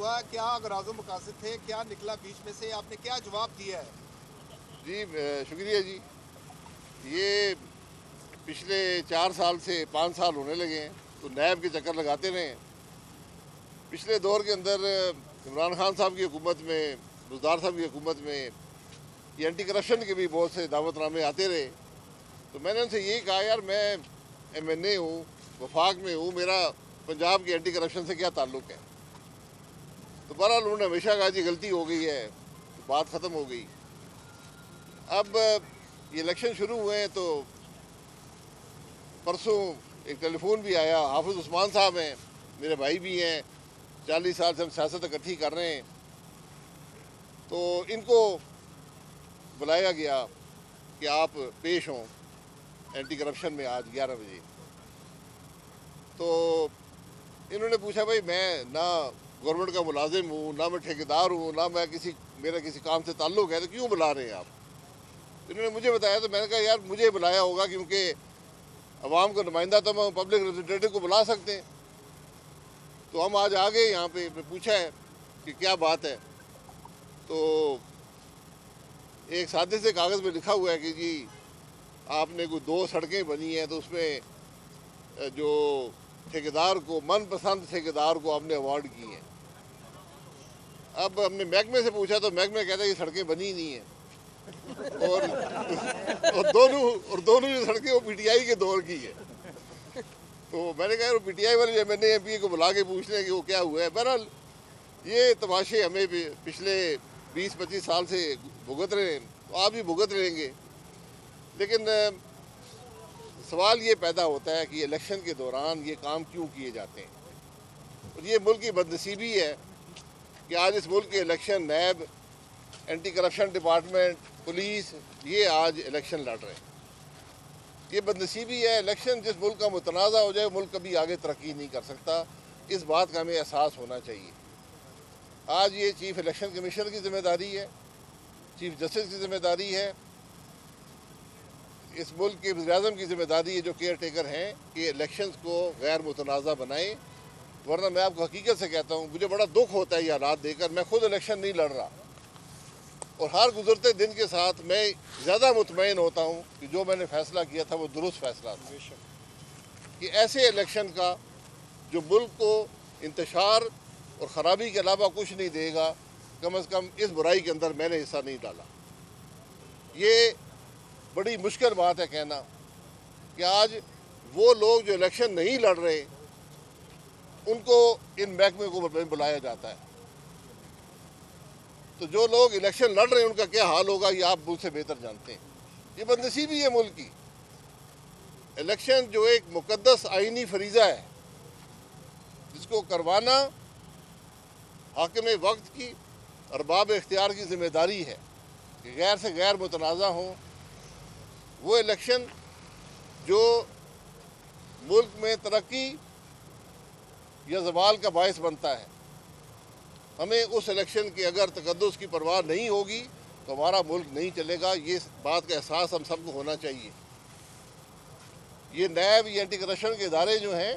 ہوا, کیا اغراض و مقاصد تھے, کیا نکلا بیچ میں سے, آپ نے کیا جواب دیا ہے؟ جی شکریہ جی. یہ پچھلے 4 سال سے 5 سال ہونے لگے ہیں تو نیب کے چکر لگاتے رہے ہیں. پچھلے دور کے اندر عمران خان صاحب کی حکومت میں, بزدار صاحب کی حکومت میں یہ اینٹی کرپشن کے بھی بہت سے دعوت نامے آتے رہے. تو میں نے ان سے یہی کہا, یار میں MNA ہوں, وفاق میں ہوں, میرا پنجاب کے اینٹی کرپشن سے کیا تعلق ہے. تو بہرحال انہوں نے ہمیشہ کہا جی غلطی ہو گئی ہے, تو بات ختم ہو گئی. اب یہ الیکشن شروع ہوئے ہیں تو پرسوں ایک ٹیلی فون بھی آیا. حافظ عثمان صاحب ہیں, میرے بھائی بھی ہیں, 40 سال سے ہم سیاست اکٹھی کر رہے ہیں. تو ان کو بلایا گیا کہ آپ پیش ہوں اینٹی کرپشن میں آج 11 بجے. تو انہوں نے پوچھا بھائی میں نہ گورنمنٹ کا ملازم ہوں, نہ میں ٹھیکیدار ہوں, نہ میں میرا کسی کام سے تعلق ہے, تو کیوں بلا رہے ہیں آپ؟ انہوں نے مجھے بتایا. تو میں نے کہا یار مجھے بلایا ہوگا کیونکہ عوام کا نمائندہ تو ہم پبلک ریپرزنٹیٹیو کو بلا سکتے ہیں. تو ہم آج آ گئے یہاں پہ, پوچھا ہے کہ کیا بات ہے. تو ایک سادے سے کاغذ میں لکھا ہوا ہے کہ جی آپ نے کوئی 2 سڑکیں بنی ہیں تو اس میں جو ٹھیکیدار کو, من پسند ٹھیکیدار کو آپ نے ایوارڈ کی ہیں. اب ہم نے محکمے سے پوچھا تو محکمے کہتا ہے یہ سڑکیں بنی نہیں ہیں, اور دونوں جو سڑکیں وہ PTI کے دور کی ہے. تو میں نے کہا وہ PTI والے MNA MP کو بلا کے پوچھ لیں کہ وہ کیا ہوا ہے. بہرحال یہ تماشے ہمیں پچھلے 20-25 سال سے بھگت رہے ہیں, تو آپ بھی بھگت رہیں گے. لیکن سوال یہ پیدا ہوتا ہے کہ الیکشن کے دوران یہ کام کیوں کیے جاتے ہیں. اور یہ ملک کی بدنصیبی ہے کہ آج اس ملک کے election NAB, anti corruption department, police, یہ آج الیکشن لڑ رہے ہیں. یہ بدنصیبی ہے. الیکشن جس ملک کا متنازع ہو جائے ملک کبھی آگے ترقی نہیں کر سکتا. اس بات کا ہمیں احساس ہونا چاہیے. آج یہ چیف الیکشن کمیشنر کی ذمہ داری ہے, چیف جسٹس کی ذمہ داری ہے, اس ملک کے وزیر اعظم کی ذمہ داری ہے جو کیئر ٹیکر ہیں کہ الیکشنز کو غیر متنازع بنائیں. ورنہ میں آپ کو حقیقت سے کہتا ہوں, مجھے بڑا دکھ ہوتا ہے یہ حالات دیکھ کر. میں خود الیکشن نہیں لڑ رہا, اور ہر گزرتے دن کے ساتھ میں زیادہ مطمئن ہوتا ہوں کہ جو میں نے فیصلہ کیا تھا وہ درست فیصلہ تھا. کہ ایسے الیکشن کا جو ملک کو انتشار اور خرابی کے علاوہ کچھ نہیں دے گا, کم از کم اس برائی کے اندر میں نے حصہ نہیں ڈالا. یہ بڑی مشکل بات ہے کہنا کہ آج وہ لوگ جو الیکشن نہیں لڑ رہے ان کو ان محکمے کو بلایا جاتا ہے. تو جو لوگ الیکشن لڑ رہے ہیں ان کا کیا حال ہوگا یہ آپ مجھ سے بہتر جانتے ہیں. یہ بدنصیبی ہے ملک کی. الیکشن جو ایک مقدس آئینی فریضہ ہے جس کو کروانا حاکم وقت کی, ارباب اختیار کی ذمہ داری ہے کہ غیر سے غیر متنازع ہوں. وہ الیکشن جو ملک میں ترقی یا زوال کا باعث بنتا ہے, ہمیں اس الیکشن کے اگر تقدس کی پرواہ نہیں ہوگی تو ہمارا ملک نہیں چلے گا. یہ بات کا احساس ہم سب کو ہونا چاہیے. یہ نیب, یہ اینٹی کرپشن کے ادارے جو ہیں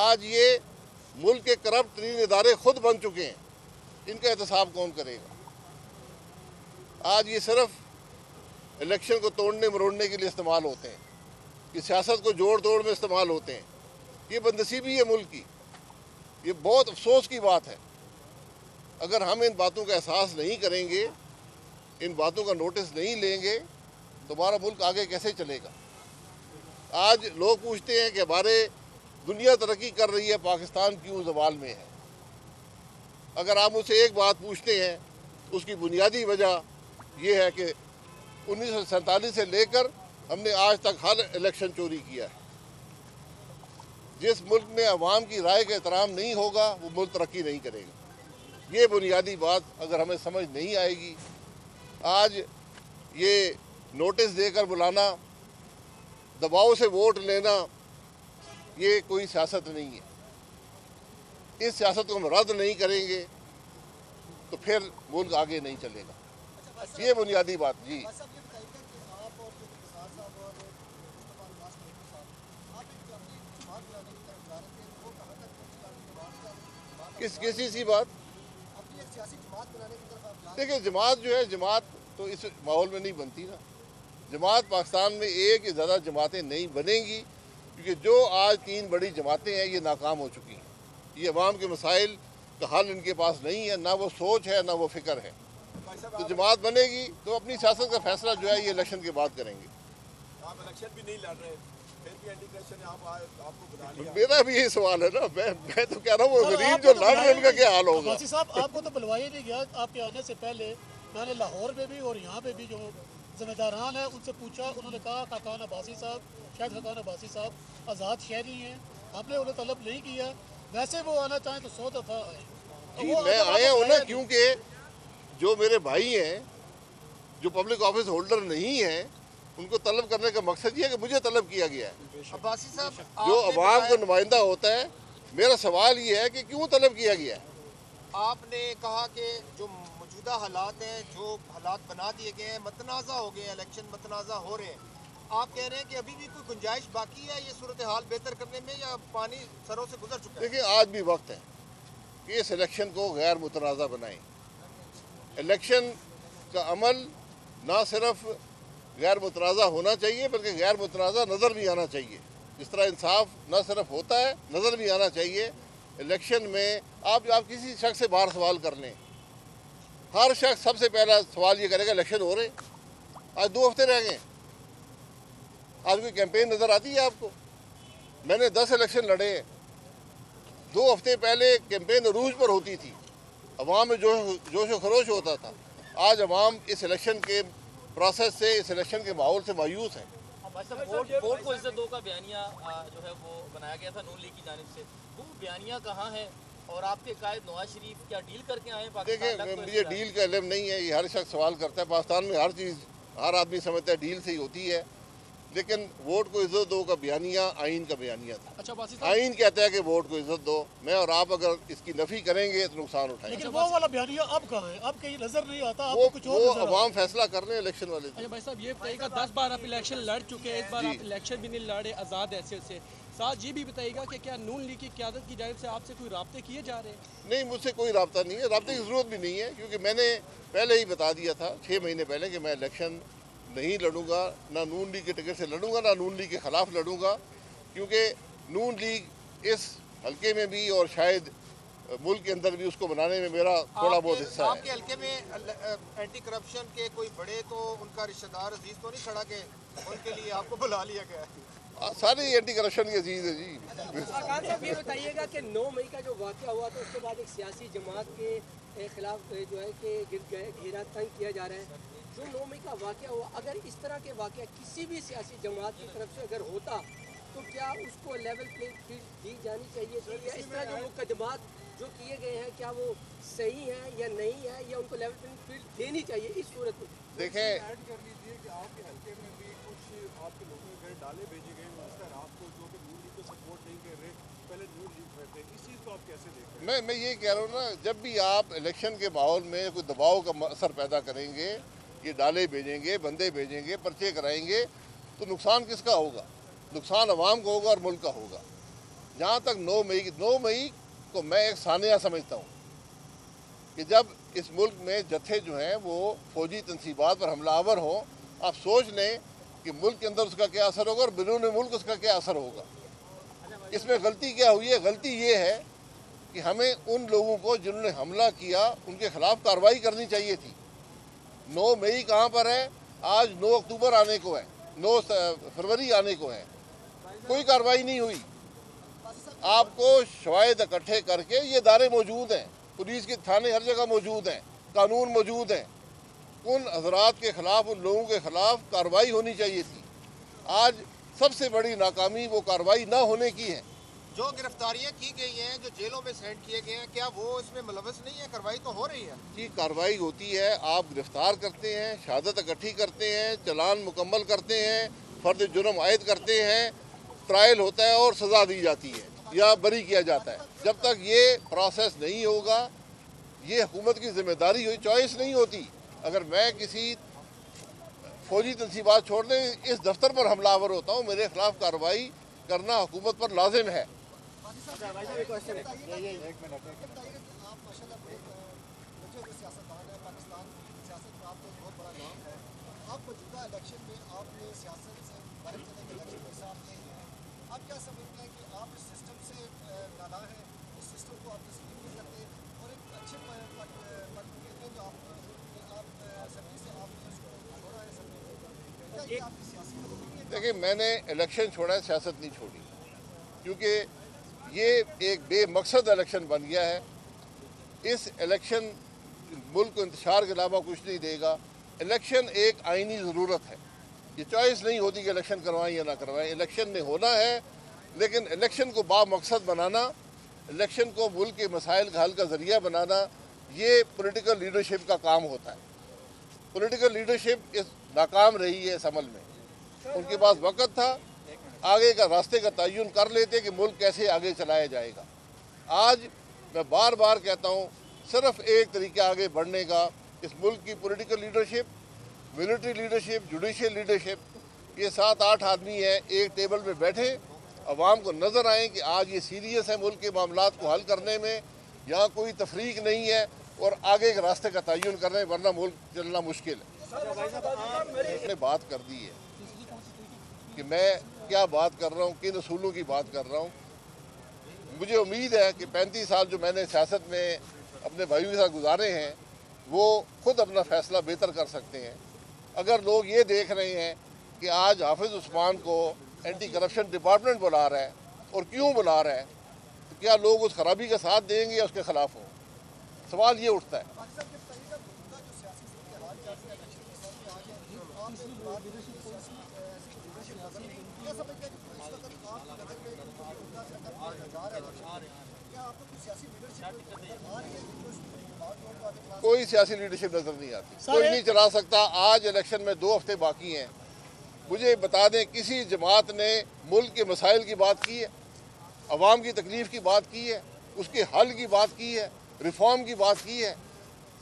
آج یہ ملک کے کرپٹ ترین ادارے خود بن چکے ہیں. ان کا احتساب کون کرے گا؟ آج یہ صرف الیکشن کو توڑنے مروڑنے کے لیے استعمال ہوتے ہیں, کہ سیاست کو جوڑ توڑ میں استعمال ہوتے ہیں. یہ بدنصیبی ہے ملک کی. یہ بہت افسوس کی بات ہے. اگر ہم ان باتوں کا احساس نہیں کریں گے, ان باتوں کا نوٹس نہیں لیں گے تو ہمارا ملک آگے کیسے چلے گا؟ آج لوگ پوچھتے ہیں کہ ہمارے دنیا ترقی کر رہی ہے, پاکستان کیوں زوال میں ہے؟ اگر آپ مجھ سے ایک بات پوچھتے ہیں, اس کی بنیادی وجہ یہ ہے کہ 1947 سے لے کر ہم نے آج تک ہر الیکشن چوری کیا ہے. جس ملک میں عوام کی رائے کا احترام نہیں ہوگا وہ ملک ترقی نہیں کرے گا. یہ بنیادی بات اگر ہمیں سمجھ نہیں آئے گی, آج یہ نوٹس دے کر بلانا, دباؤ سے ووٹ لینا, یہ کوئی سیاست نہیں ہے. اس سیاست کو ہم رد نہیں کریں گے تو پھر ملک آگے نہیں چلے گا. یہ بنیادی بات. جی किसी सी बात। देखिए जमात जो है, जमात तो इस माहौल में नहीं बनती ना। जमात पाकिस्तान में एक या ज़्यादा जमातें नहीं बनेंगी, क्योंकि जो आज 3 बड़ी जमातें हैं ये नाकाम हो चुकी हैं। ये अवाम के मसाइल का हल इनके पास नहीं है, ना वो सोच है ना वो फिक्र है। तो जमात बनेगी तो अपनी सियासत का फैसला जो है ये इलेक्शन के बाद करेंगे। आप इलेक्शन भी नहीं लड़ रहे, फिर भी एंटी करप्शन ने आपको बना लिया। मेरा भी ये सवाल है ना, मैं तो कह रहा हूँ गरीब जो लड़ रहे हैं उनका क्या हाल होगा। अब्बासी साहब आपको तो बुलवाया नहीं गया, आपके आने से पहले मैंने लाहौर में भी और यहाँ पे भी जो जिम्मेदारान है उनसे पूछा, उन्होंने कहा खाकान अब्बासी साहब, शायद खाकान अब्बासी साहब आज़ाद शहरी हैं, आपने उन्हें तलब नहीं किया। वैसे वो आना चाहें तो 100 दफ़ा आए। जी मैं आया हूँ ना, क्योंकि जो मेरे भाई हैं जो पब्लिक ऑफिस होल्डर नहीं हैं उनको तलब करने का मकसद ये है कि मुझे तलब किया गया है। अब्बासी साहब जो अवाम का नुमाइंदा होता है, मेरा सवाल ये है कि क्यों तलब किया गया है। आपने कहा कि जो मौजूदा हालात हैं, जो हालात बना दिए गए हैं, मतनाज़ा हो गए हैं, इलेक्शन मतनाज़ा हो रहे हैं, आप कह रहे हैं कि अभी भी कोई गुंजाइश बाकी है ये सूरत हाल बेहतर करने में, या पानी सरों से गुजर चुका है? देखिए आज भी वक्त है कि इस इलेक्शन को गैर मुतनाज़ा बनाएं। इलेक्शन का अमल ना सिर्फ गैर मुतनाज़ा होना चाहिए बल्कि गैर मुतनाज़ा नज़र भी आना चाहिए। जिस तरह इंसाफ न सिर्फ होता है, नज़र भी आना चाहिए। इलेक्शन में आप किसी शख्स से बाहर सवाल कर लें, हर शख्स सबसे पहला सवाल ये करेगा इलेक्शन हो रहे, आज 2 हफ्ते रह गए, आज कोई कैंपेन नज़र आती है आपको? मैंने 10 इलेक्शन लड़े हैं। 2 हफ्ते पहले कैंपेन अरूज पर होती थी, अवाम में जोश व खरोश होता था। आज अवाम इस इलेक्शन के प्रोसेस से, इस इलेक्शन के माहौल से मायूस है। वोट को इज्जत दो का बयानिया जो है वो बनाया गया था नून लीग की जानिब से, वो बयानिया कहाँ है? और आपके कायद नवाज शरीफ क्या डील करके आए पाकिस्तान? देखिए मुझे डील का इल्म नहीं है, ये हर शख्स सवाल करता है। पाकिस्तान में हर चीज़ हर आदमी समझता है डील से ही होती है, लेकिन वोट को इज्जत दो का बयानिया आइन का बयानिया था। अच्छा आइन कहता है कि वोट को इज्जत दो। मैं और आप अगर इसकी नफी करेंगे तो नुकसान उठाएंगे। लेकिन वो वाला बयानिया अब कहाँ है? अब कहीं नजर नहीं आता, वो कुछ और नजर अवाम फैसला कर रहे हैं इलेक्शन वाले। अच्छा भाई साहब, ये बताइएगा 10 बार आप इलेक्शन लड़ चुके हैं, इस बार आप इलेक्शन भी नहीं लड़े आज़ाद हैसियत से। साथ ये भी बताइएगा कि क्या नून लीग की क़यादत की जानिब से आपसे कोई राब्ते किए जा रहे हैं? नहीं, मुझसे कोई राब्ता नहीं है, राब्ते की ज़रूरत भी नहीं है, क्योंकि मैंने पहले ही बता दिया था 6 महीने पहले कि मैं इलेक्शन नहीं लड़ूंगा, ना नून लीग के टिकट से लड़ूंगा, ना नून लीग के ख़िलाफ़ लड़ूंगा, क्योंकि नून लीग इस हल्के में भी और शायद मुल्क के अंदर भी उसको बनाने में मेरा थोड़ा बहुत हिस्सा है। आपके हल्के में एंटी करप्शन के कोई बड़े तो उनका रिश्तेदार अजीज तो नहीं खड़ा के उनके लिए आपको बुला लिया गया है? सारे एंटी करप्शन के अजीज है जी। खान साहब ये बताइएगा कि 9 मई का जो वाक़या हुआ था उसके बाद एक सियासी जमात के खिलाफ जो है कि घेरा तंग किया जा रहा है। जो 9 मई का वाक़या हुआ, अगर इस तरह के वाक़या किसी भी सियासी जमात की तरफ से अगर होता तो क्या उसको लेवल प्लेइंग फील्ड दी जानी चाहिए थी, या इस तरह के मुकदमात जो किए गए हैं क्या वो सही है या नहीं है, या उनको लेवल प्लेइंग फील्ड देनी चाहिए इस सूरत में? देखें, ऐड कर लीजिए कि आपके हल्के में भी कुछ आपके लोगों के डाले भेजे गए मिनिस्टर आपको जो कि नून लीग को सपोर्ट नहीं कर रहे, पहले नून लीग में थे, इस चीज़ को आप कैसे देख रहे हैं? मैं ये कह रहा हूँ ना, जब भी आप इलेक्शन के माहौल में कोई दबाव का असर पैदा करेंगे, ये डाले भेजेंगे, बंदे भेजेंगे, पर्चे कराएंगे, तो नुकसान किसका होगा? नुकसान अवाम को होगा और मुल्क का होगा। जहाँ तक 9 मई को मैं एक सानिया समझता हूँ कि जब इस मुल्क में जत्थे जो हैं वो फौजी तनसीबात पर हमलावर हों, आप सोच लें कि मुल्क के अंदर उसका क्या असर होगा और बैरून मुल्क उसका क्या असर होगा। इसमें गलती क्या हुई है? गलती ये है कि हमें उन लोगों को जिन्होंने हमला किया उनके खिलाफ कार्रवाई करनी चाहिए थी। 9 मई कहाँ पर है? आज 9 अक्टूबर आने को है, 9 फरवरी आने को है, कोई कार्रवाई नहीं हुई। आपको शवाहिद इकट्ठे करके, ये इदारे मौजूद हैं, पुलिस के थाने हर जगह मौजूद हैं, कानून मौजूद हैं, उन हजरात के खिलाफ, उन लोगों के खिलाफ कार्रवाई होनी चाहिए थी। आज सबसे बड़ी नाकामी वो कार्रवाई ना होने की है। जो गिरफ्तारियां की गई हैं, जो जेलों में सेंड किए गए हैं, क्या वो इसमें मुलव्वस नहीं है? कार्रवाई तो हो रही है जी, कार्रवाई होती है। आप गिरफ्तार करते हैं, शहादत इकट्ठी करते हैं, चलान मुकम्मल करते हैं, फर्द जुर्म आयद करते हैं, ट्रायल होता है और सज़ा दी जाती है या बरी किया जाता है। जब तक ये प्रोसेस नहीं होगा, ये हुकूमत की जिम्मेदारी हुई, चॉइस नहीं होती। अगर मैं किसी फौजी तनसीबात छोड़ दें, इस दफ्तर पर हमलावर होता हूँ, मेरे खिलाफ कार्रवाई करना हुकूमत पर लाजिम है। आप माशाल्लाह सियासतदान है, पाकिस्तान सियासत में आपका बहुत बड़ा नाम है। आप मौजूदा इलेक्शन में आपने सियासत से भारत के इलेक्शन में हिस्सा नहीं लिया। आप क्या समझते हैं कि आप इस सिस्टम से नाला है, इस सिस्टम को आप तस्लीम नहीं करते और एक अच्छे पद कहते हैं जो आप असेंबली से आपने उसको छोड़ा है असेंबली, क्या ये आपकी सियासी कबूली है? देखिए, मैंने इलेक्शन छोड़ा है, सियासत नहीं छोड़ी, क्योंकि ये एक बेमकसद इलेक्शन बन गया है। इस इलेक्शन मुल्क को इंतशार के अलावा कुछ नहीं देगा। इलेक्शन एक आइनी ज़रूरत है, ये चॉइस नहीं होती कि इलेक्शन करवाएं या ना करवाएं। इलेक्शन ने होना है, लेकिन इलेक्शन को बामकसद बनाना, इलेक्शन को मुल्क के मसाइल का हल का ज़रिया बनाना, ये पॉलिटिकल लीडरशिप का काम होता है। पॉलिटिकल लीडरशिप इस नाकाम रही है इस अमल में। उनके पास वक़्त था, आगे का रास्ते का तयन कर लेते कि मुल्क कैसे आगे चलाया जाएगा। आज मैं बार बार कहता हूँ, सिर्फ एक तरीका आगे बढ़ने का, इस मुल्क की political leadership, military leadership, judicial leadership, ये 7-8 आदमी हैं, एक टेबल पे बैठे, अवाम को नज़र आए कि आज ये सीरियस है मुल्क के मामलात को हल करने में, यहाँ कोई तफरीक नहीं है और आगे के रास्ते का तयन कर रहे हैं, वरना मुल्क चलना मुश्किल है। मैंने बात कर दी है कि मैं क्या बात कर रहा हूँ, किन असूलों की बात कर रहा हूँ। मुझे उम्मीद है कि 35 साल जो मैंने सियासत में अपने भाइयों के साथ गुजारे हैं, वो खुद अपना फैसला बेहतर कर सकते हैं। अगर लोग ये देख रहे हैं कि आज हाफिज़ उस्मान को एंटी करप्शन डिपार्टमेंट बुला रहा है और क्यों बुला रहा है, तो क्या लोग उस खराबी का साथ देंगे या उसके खिलाफ हों? सवाल ये उठता है। कोई सियासी लीडरशिप नजर नहीं आती, कोई नहीं चला सकता। आज इलेक्शन में 2 हफ्ते बाकी हैं। मुझे बता दें, किसी जमात ने मुल्क के मसाइल की बात की है, अवाम की तकलीफ की बात की है, उसके हल की बात की है, रिफॉर्म की बात की है?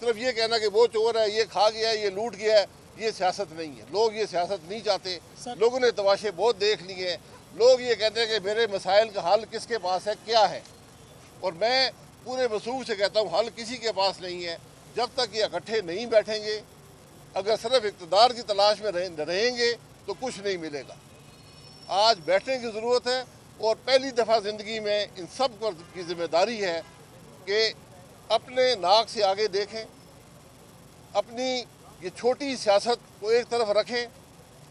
सिर्फ ये कहना कि वो चोर है, ये खा गया है, ये लूट गया है, ये सियासत नहीं है। लोग ये सियासत नहीं चाहते। लोगों ने तमाशे बहुत देख लिए हैं। लोग ये कहते हैं कि मेरे मसाइल का हल किसके पास है, क्या है। और मैं पूरे वसूख से कहता हूँ, हल किसी के पास नहीं है। जब तक ये इकट्ठे नहीं बैठेंगे, अगर सिर्फ इक़्तिदार की तलाश में रहेंगे तो कुछ नहीं मिलेगा। आज बैठने की ज़रूरत है और पहली दफ़ा ज़िंदगी में इन सब की जिम्मेदारी है कि अपने नाक से आगे देखें, अपनी ये छोटी सियासत को एक तरफ रखें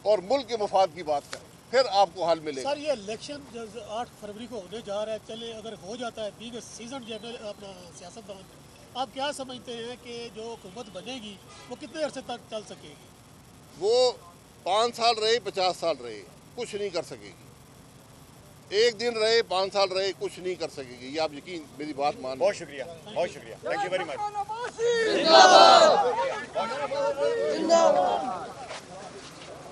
और मुल्क के मफाद की बात करें, फिर आपको हल मिलेगा। सर, ये इलेक्शन जो 8 फरवरी को होने जा रहा है, चले अगर हो जाता है, बीइंग सीजन जनरल अपना सियासतदान, आप क्या समझते हैं कि जो हुकूमत बनेगी वो कितने अरसे तक चल सकेगी? वो 5 साल रहे, 50 साल रहे, कुछ नहीं कर सकेगी। एक दिन रहे, 5 साल रहे, कुछ नहीं कर सकेगी। ये आप यकीन मेरी बात मान। बहुत शुक्रिया, बहुत शुक्रिया, थैंक यू वेरी मच।